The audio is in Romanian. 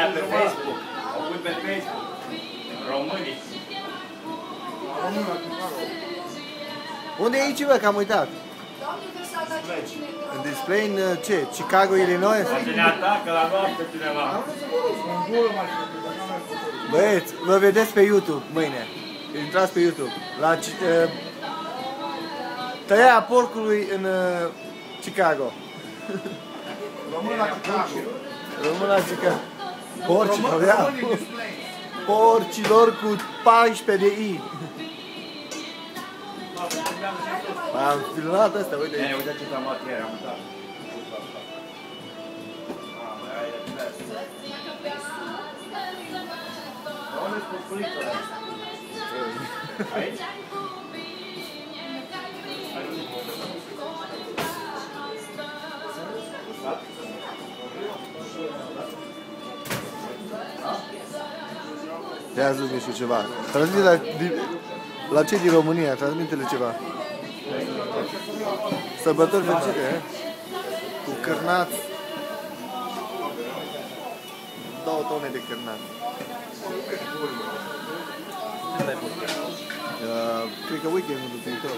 aia pe Facebook. Au pus pe Facebook. Românii. Unde e aici, bă, că am uitat? În display în ce? Chicago, Illinois? Poate ne atacă la noapte cineva. Băieți, vă vedeți pe YouTube mâine. Intrați pe YouTube. La tăia porcului în Chicago. Român la Chicago. Român la Chicago. Porcilor, ia. Porcilor cu 14 de I. Am filmat asta, uite. Uite ce s-a luat ieri, am uitat. Unde e spusculitul ăla? Aici? Ia zi-mi și ceva. Transmite la cei din România, transmite-le ceva. Sărbători fericite, eh? Cu cârnați. 2 tone de cârnați. Cred că weekendul viitor.